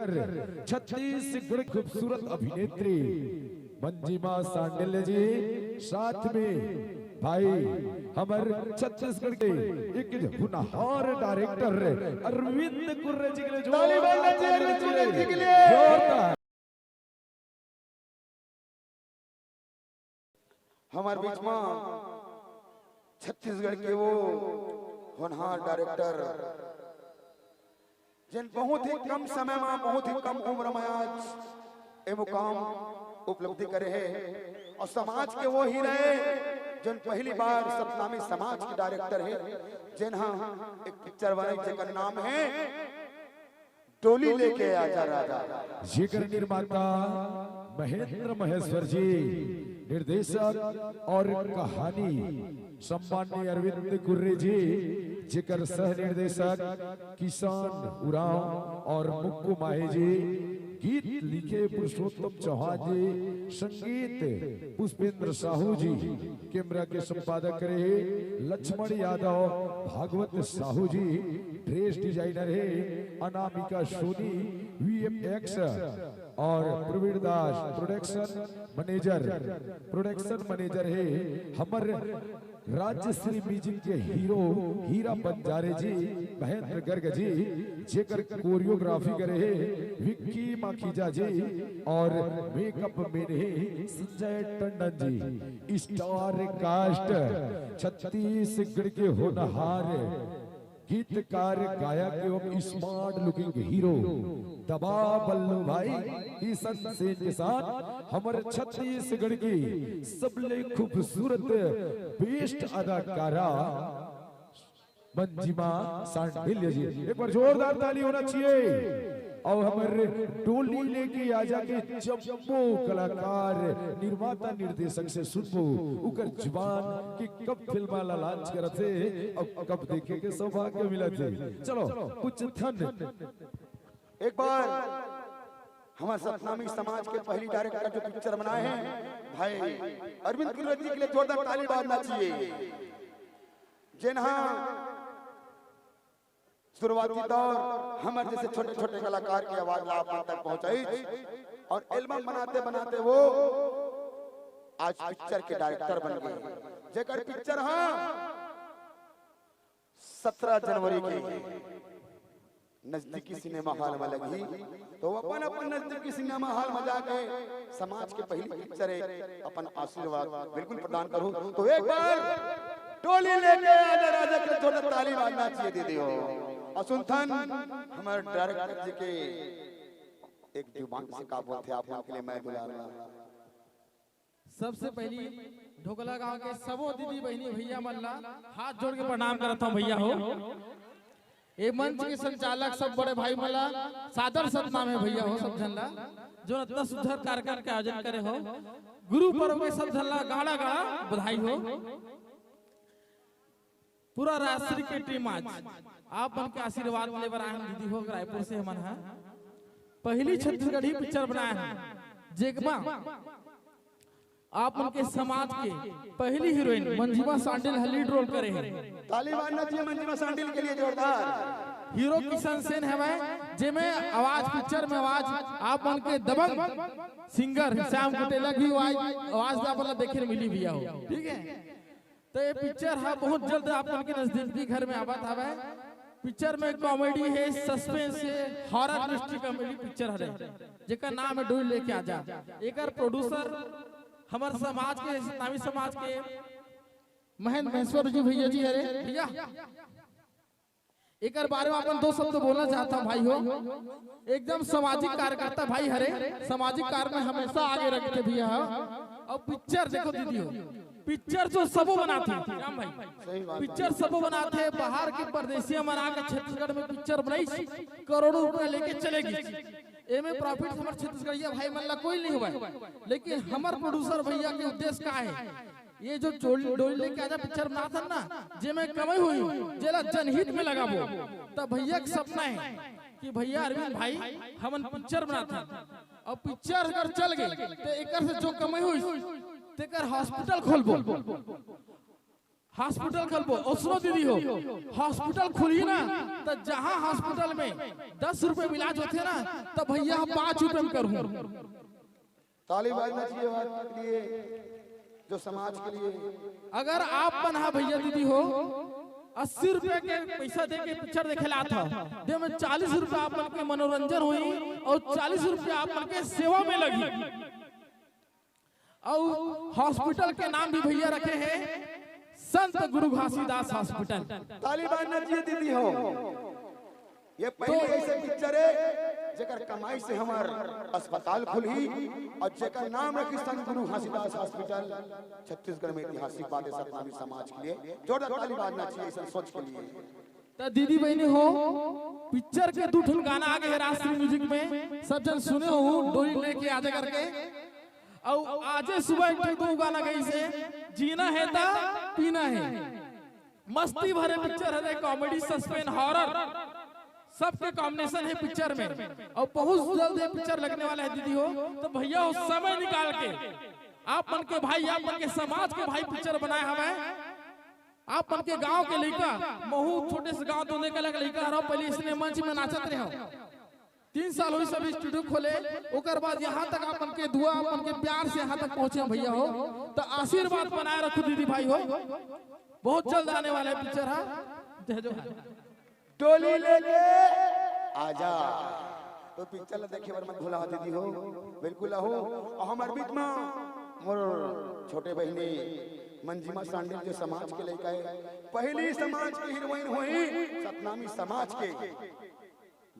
छत्तीसगढ़ खूबसूरत अभिनेत्री मंजिमा सांडिल्य जी, साथ में भाई हमारे छत्तीसगढ़ के एक होनहार डायरेक्टर अरविंद कुर्रे जी के लिए जोरदार हमारे बीच में छत्तीसगढ़ के वो होनहार डायरेक्टर जिन बहुत ही कम समय में बहुत ही कम उम्र में आज ये मुकाम उपलब्धि करे है और समाज के वो ही रहे जिन पहली बार सतनामी समाज के डायरेक्टर है जिन हाँ एक पिक्चर बनाई जिसका नाम है डोली लेके आजा राजा। जिगर निर्माता महेंद्र महेश्वर जी, निर्देशक और कहानी सम्माननीय अरविंद कुर्रे जी, जिकर सह निर्देशक किसान उरांव और मुक्कू माहे जी, गीत लिखे पुरुषोत्तम चौहान जी, संगीत पुष्पेंद्र साहू जी, कैमरा के संपादक रहे लक्ष्मण यादव, भागवत साहू जी, ड्रेस डिजाइनर है अनामिका सोनी, वीएफएक्स और प्रवीण दास प्रोडक्शन मैनेजर है हमारे राज्यश्री म्यूजिक के हीरो हीरा बंजारे जी, महेंद्र गर्ग जी, जेकर कोरियोग्राफी करे है विक्की माखीजा जी और मेकअप में है संजय टंडन जी। स्टार कास्ट छत्तीसगढ़ के होनहार गीतकार गायक एवं स्मार्ट लुकिंग हीरो दबा बल्लू भाई ईशन सेन के साथ हमारे छत्तीसगढ़ की सबसे खूबसूरत बेस्ट अदाकारा मंजिमा सांडिल्य जी, एक बार जोरदार ताली होना चाहिए। और हमारे टोली लेके आजा के जम्बो कलाकार निर्माता निर्देशक से सुनबो उकर जुबान कि कब फिल्म वाला लॉन्च करते और कब देखे के सौभाग्य मिला थे। चलो कुछ थन एक बार हमारे सतनामी समाज के पहली डायरेक्टर जो पिक्चर बनाए हैं भाई अरविंद कुर्रे जी के लिए जोरदार ताली बजाना चाहिए। जिन्हा शुरुआती दौर हमारे जैसे छोटे छोटे कलाकार की आवाज आप तक पहुंचाई और एल्बम बनाते बनाते वो आज पिक्चर के डायरेक्टर बन गए। जेकर पिक्चर हाँ 17 जनवरी के नजदीकी सिनेमा हॉल में लगी तो अपन नजदीकी सिनेमा हॉल में जाके समाज के पहली पिक्चर अपन आशीर्वाद बिल्कुल प्रदान करूं तो एक बार टोली लेके आजा राजा के थोड़ा ताली बजाना चाहिए दीदी हो। और सुनथन हमारे डायरेक्टर जी के एक जुबान से का बोलते आप के लिए मैं बुला रहा हूं। सबसे पहली ढोकला गांव के सबो दीदी बहनी भैया मल्ला हाथ जोड़ के प्रणाम करता हूं भैया हो। ये मंच के संचालक सब बड़े भाई मल्ला सादर सतनाम है भैया हो सब झल्ला जो इतना सुंदर कार्यक्रम का आयोजन करे हो। गुरु पर्व के सब झल्ला गाड़ा गाड़ा बधाई हो। पूरा राष्ट्रीय की टीम आज आप बन के आशीर्वाद ले बर आए दीदी हो रायपुर से हमन है पहली छत्तीसगढ़ी पिक्चर बनाए हैं जेगमा आप उनके समाज के पहली heroine Manjima Sandil lead role करे हैं। ताली बजाना चाहिए मंजिमा सांडिल के लिए जोरदार। हीरो किशन सेन है भाई जेमे आवाज पिक्चर में आवाज आप बन के दबंग सिंगर श्याम कुटेला की आवाज वाला देखे मिली भैया हो। ठीक है तो ये पिक्चर है बहुत जल्द आप उनके नजदीकी घर में आवा था। पिक्चर में कॉमेडी है सस्पेंस है हॉरर दृष्टि कॉमेडी पिक्चर है जेका नाम है डोली लेके आजा। एकर प्रोड्यूसर हमारे समाज के सतनामी समाज के महेंद्र महेश्वर जी भैया जी हरे भैया एक बारे में अपन दो शब्द बोलना चाहता हूँ भाई हो। एकदम सामाजिक कार्यकर्ता भाई हरे सामाजिक कार्य में हमेशा आगे रखते भैया और पिक्चर देखो दीदी हो पिक्चर जो सबो बनाते राम भाई पिक्चर सबो बनाते बाहर के परदेसिया मना के छत्तीसगढ़ में पिक्चर बनाई करोड़ों रुपए लेके चलेगी एमे प्रॉफिट हमारे छत्तीसगढ़िया भाई मल्ला कोई नहीं हुआ लेकिन हमारे प्रोड्यूसर भैया के उद्देश्य का है ये जो डोली लेके आजा पिक्चर बनाता ना जे में कमाई हुई जेला जनहित में लगाबो तब भैया का सपना है कि भैया अरविंद भाई हमन पिक्चर बनाता और पिक्चर अगर चल गई तो एकर से जो कमाई हुई तेकर हॉस्पिटल खोलबो हॉस्पिटल खोलबो। और सुनो दीदी हो, हॉस्पिटल खुली ना तो जहाँ हॉस्पिटल में 10 रुपए में इलाज होते ना, तो भैया 5 रुपए में करूँ। ताली बजाना चाहिए बात के लिए, जो समाज के लिए। अगर आप बना भैया दीदी हो 80 रुपए के पैसा दे के पिक्चर देखेला था, दे में 40 रुपए आप मन के मनोरंजन हुई और 40 रुपए आप मन के सेवा में लगी। और हॉस्पिटल के नाम भी भैया रखे हैं संत गुरु घासीदास हॉस्पिटल। ताली बजाना चाहिए दीदी हो। ये पहले ऐसे पिक्चर है जेकर कमाई से हमार अस्पताल खुली और जेकर नाम रखी संत गुरु घासीदास हॉस्पिटल। छत्तीसगढ़ में ऐतिहासिक बात है सतनामी समाज के लिए। जोरदार ताली बजाना चाहिए इस सोच के लिए। तो दीदी बहनी हो, पिक्चर के 2 ठुन गाना आ गए राष्ट्रीय म्यूजिक में, सब जन सुने हो डोली लेके आजे करके। और आजे सुबह एक 2 गाना गई से जीना है ता पीना है, मस्ती भरे पिक्चर है, कॉमेडी सस्पेंस हॉरर सबके कॉम्बिनेशन है पिक्चर में। और बहुत जल्द ये पिक्चर लगने वाला है दीदी हो। तो भैया उस समय निकाल के आप मन के भाई, आप मन के समाज के भाई पिक्चर बनाए हमें। आप मन के गांव के लड़का, महू छोटे से गांव दोने का लड़का रहो, पहले इसने मंच में नाचत रहे हो। 3 साल हुई सब स्टूडियो खोले, ओकर बाद यहाँ तक आप मन के दुआ, आप मन के प्यार से यहाँ तक पहुंचे भैया हो। तो आशीर्वाद बनाए रखो दीदी भाई हो, बहुत जल्द आने वाला है पिक्चर। हाँ टोली लेके आजा तो पिक्चर देखे बार मत भूला दीदी हो, बिल्कुल हो। और हमार बीच में मोर छोटे बहनी मंजिमा सांडिल जो समाज के लड़का है, पहली समाज की हीरोइन हुई सतनामी समाज के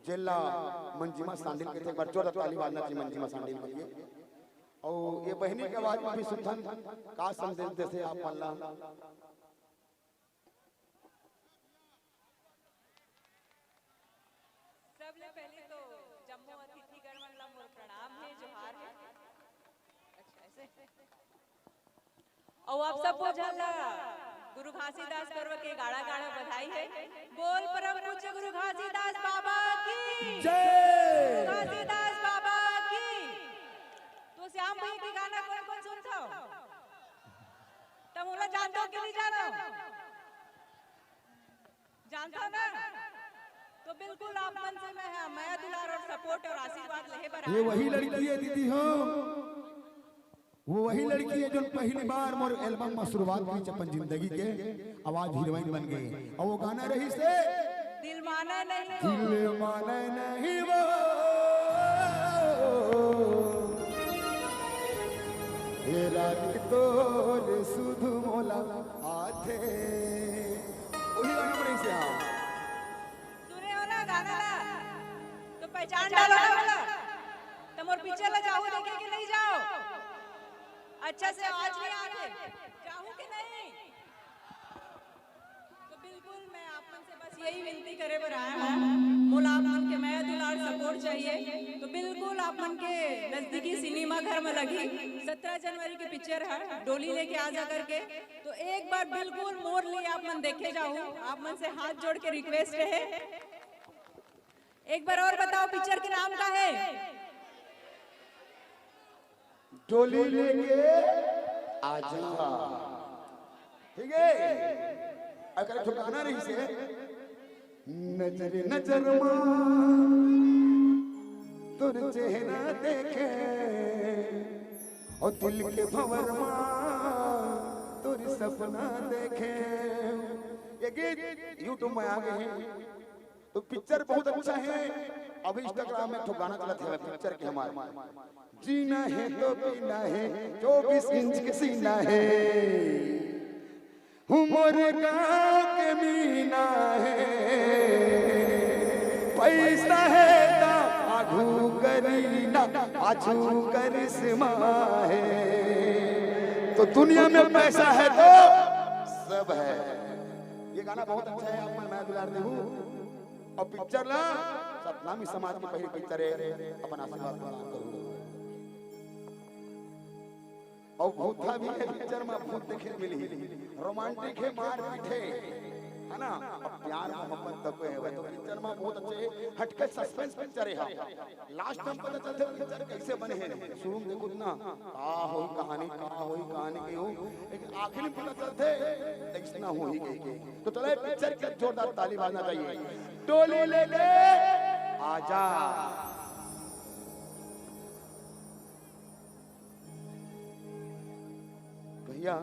जिला मंजिमा सांडिल के थे। जोरदार ताली बजाना चाहिए मंजिमा सांडिल के लिए। और ये बहनी के आवाज में भी सुनथन का संदेश देते आप अल्लाह। सबले पहले तो जम्मू अतिथिगण मंडल मोर प्रणाम है, जोहार है। अच्छा ऐसे और आप सब बोझल गुरु घासीदास पर्व के गाड़ा गाड़ा बधाई है। बोल परम पूज्य गुरु घासीदास बाबा की जय, घासीदास बाबा की। तो श्याम भाई की गाना कौन कौन सुनता हो? तुम बोला जानते हो कि नहीं जानो? जानते हो ना? तो बिल्कुल आप मन से मैं दुलार और सपोर्ट और आशीर्वाद लेहे पर ये वही लड़की है दीदी हो, वो वही लड़की है जो पहली बार मोर एल्बम में शुरुआत की अपन जिंदगी के आवाज हीरोइन बन गई। और वो गाना रही से दिल माने नहीं वो, दिल माने नहीं वो, ये रात तो सुधु मोला आथे। वही गाना रही से। हाँ सुने हो ना गाना ला तो पहचान डालो ना वाला। तुम और पीछे ले जाओ, देखे कि नहीं जाओ? अच्छा से आज भी आगे जाऊं कि नहीं? तो बिल्कुल मैं आप मन से बस यही विनती करे बर आया हूं। मोला आप मन के मैं दुलार सपोर्ट चाहिए। तो बिल्कुल आप मन के नजदीकी सिनेमा घर में लगी 17 जनवरी की पिक्चर है, डोली लेके आ जा करके। तो एक बार बिल्कुल मोर लिए आप मन देखे जाओ। आप मन से हाथ जोड़ के रिक्वेस्ट है, एक बार और बताओ पिक्चर के नाम का है? टोली लेके आजा। ठीक है, अगर ठुकाना रही से नजर नजर तुर चेहरा देखे और दिल के भंवर तुर सपना देखे। ये गीत यूट्यूब में आ गए हैं। तो पिक्चर बहुत अच्छा है। अभी इंस्टाग्राम में तो गाना चला था पिक्चर के हमारे। जीना है तो पीना है, 24 इंच के सीना है, उमर गाँव के मीना है, पैसा है ना आगू करीना, आजू करिश्मा है। तो दुनिया में पैसा है तो सब है। ये गाना बहुत अच्छा है, आप मैं दुलार दे हूँ। और पिक्चर ला सतनामी समाज की पहली पिक्चर है, अपन आशीर्वाद प्रदान करूँ। और भूता भी है पिक्चर में, भूत देखे मिली, रोमांटिक है, मार पीट है, है ना। अब प्यार मोहब्बत तक है वह तो पिक्चर में बहुत अच्छे हटके सस्पेंस पिक्चर है। लास्ट में पता चलते पिक्चर कैसे बने हैं, शुरू में देखो ना का होई कहानी के हो, लेकिन आखिर में पता चलते ऐसा हो ही गई। तो चलो पिक्चर के जोरदार ताली बजाना चाहिए। टोली लेके आजा भैया,